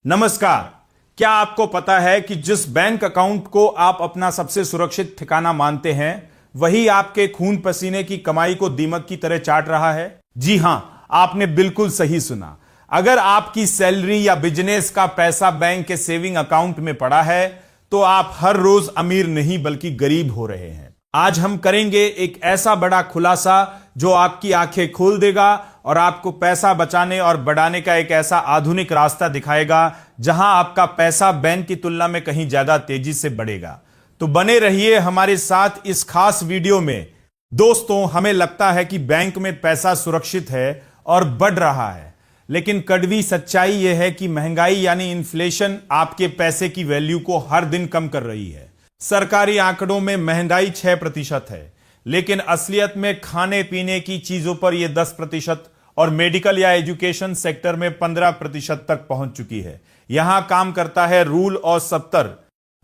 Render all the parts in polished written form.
नमस्कार। क्या आपको पता है कि जिस बैंक अकाउंट को आप अपना सबसे सुरक्षित ठिकाना मानते हैं वही आपके खून पसीने की कमाई को दीमक की तरह चाट रहा है? जी हां, आपने बिल्कुल सही सुना। अगर आपकी सैलरी या बिजनेस का पैसा बैंक के सेविंग अकाउंट में पड़ा है तो आप हर रोज अमीर नहीं बल्कि गरीब हो रहे हैं। आज हम करेंगे एक ऐसा बड़ा खुलासा जो आपकी आंखें खोल देगा और आपको पैसा बचाने और बढ़ाने का एक ऐसा आधुनिक रास्ता दिखाएगा जहां आपका पैसा बैंक की तुलना में कहीं ज्यादा तेजी से बढ़ेगा। तो बने रहिए हमारे साथ इस खास वीडियो में। दोस्तों, हमें लगता है कि बैंक में पैसा सुरक्षित है और बढ़ रहा है, लेकिन कड़वी सच्चाई यह है कि महंगाई यानी इन्फ्लेशन आपके पैसे की वैल्यू को हर दिन कम कर रही है। सरकारी आंकड़ों में महंगाई 6% है, लेकिन असलियत में खाने पीने की चीजों पर यह 10% और मेडिकल या एजुकेशन सेक्टर में 15% तक पहुंच चुकी है। यहां काम करता है रूल और 70।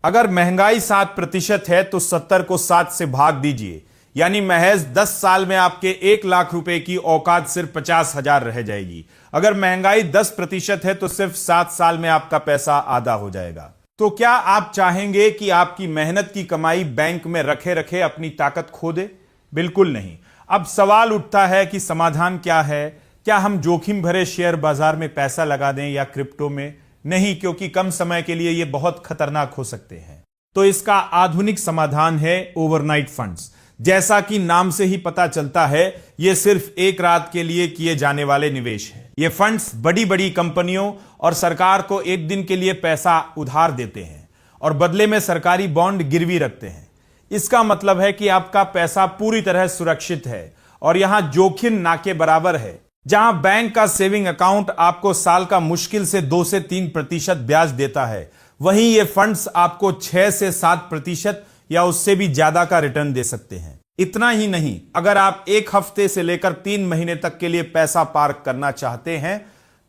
अगर महंगाई 7% है तो 70 को 7 से भाग दीजिए, यानी महज 10 साल में आपके 1 लाख रुपए की औकात सिर्फ 50,000 रह जाएगी। अगर महंगाई 10% है तो सिर्फ 7 साल में आपका पैसा आधा हो जाएगा। तो क्या आप चाहेंगे कि आपकी मेहनत की कमाई बैंक में रखे रखे अपनी ताकत खो दे? बिल्कुल नहीं। अब सवाल उठता है कि समाधान क्या है? क्या हम जोखिम भरे शेयर बाजार में पैसा लगा दें या क्रिप्टो में? नहीं, क्योंकि कम समय के लिए यह बहुत खतरनाक हो सकते हैं। तो इसका आधुनिक समाधान है ओवरनाइट फंड्स। जैसा कि नाम से ही पता चलता है, यह सिर्फ एक रात के लिए किए जाने वाले निवेश है। ये फंड्स बड़ी बड़ी कंपनियों और सरकार को एक दिन के लिए पैसा उधार देते हैं और बदले में सरकारी बॉन्ड गिरवी रखते हैं। इसका मतलब है कि आपका पैसा पूरी तरह सुरक्षित है और यहां जोखिम ना के बराबर है। जहां बैंक का सेविंग अकाउंट आपको साल का मुश्किल से 2 से 3% ब्याज देता है, वहीं ये फंड्स आपको 6 से 7% या उससे भी ज्यादा का रिटर्न दे सकते हैं। इतना ही नहीं, अगर आप 1 हफ्ते से लेकर 3 महीने तक के लिए पैसा पार्क करना चाहते हैं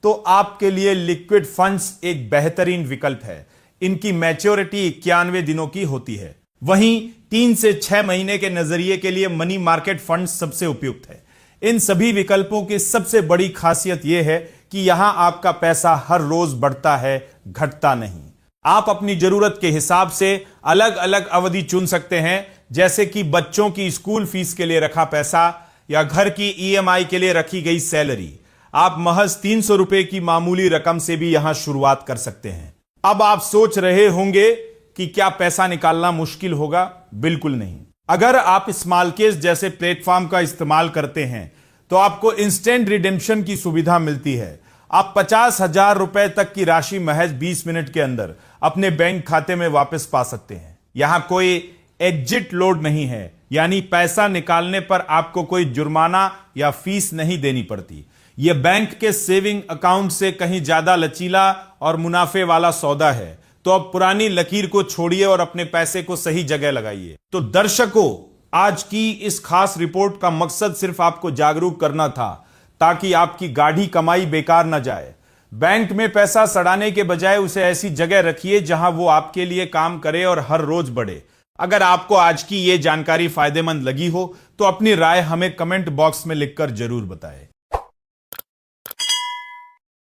तो आपके लिए लिक्विड फंड्स एक बेहतरीन विकल्प है। इनकी मैच्योरिटी 91 दिनों की होती है। वहीं 3 से 6 महीने के नजरिए के लिए मनी मार्केट फंड्स सबसे उपयुक्त है। इन सभी विकल्पों की सबसे बड़ी खासियत यह है कि यहां आपका पैसा हर रोज बढ़ता है, घटता नहीं। आप अपनी जरूरत के हिसाब से अलग अलग अवधि चुन सकते हैं, जैसे कि बच्चों की स्कूल फीस के लिए रखा पैसा या घर की ईएमआई के लिए रखी गई सैलरी। आप महज 300 रुपए की मामूली रकम से भी यहां शुरुआत कर सकते हैं। अब आप सोच रहे होंगे कि क्या पैसा निकालना मुश्किल होगा? बिल्कुल नहीं। अगर आप स्मॉलकेज जैसे प्लेटफॉर्म का इस्तेमाल करते हैं तो आपको इंस्टेंट रिडेम्पशन की सुविधा मिलती है। आप 50,000 रुपए तक की राशि महज 20 मिनट के अंदर अपने बैंक खाते में वापस पा सकते हैं। यहां कोई एग्जिट लोड नहीं है, यानी पैसा निकालने पर आपको कोई जुर्माना या फीस नहीं देनी पड़ती। यह बैंक के सेविंग अकाउंट से कहीं ज्यादा लचीला और मुनाफे वाला सौदा है। तो अब पुरानी लकीर को छोड़िए और अपने पैसे को सही जगह लगाइए। तो दर्शकों, आज की इस खास रिपोर्ट का मकसद सिर्फ आपको जागरूक करना था ताकि आपकी गाढ़ी कमाई बेकार न जाए। बैंक में पैसा सड़ाने के बजाय उसे ऐसी जगह रखिए जहां वो आपके लिए काम करे और हर रोज बढ़े। अगर आपको आज की ये जानकारी फायदेमंद लगी हो तो अपनी राय हमें कमेंट बॉक्स में लिखकर जरूर बताएं।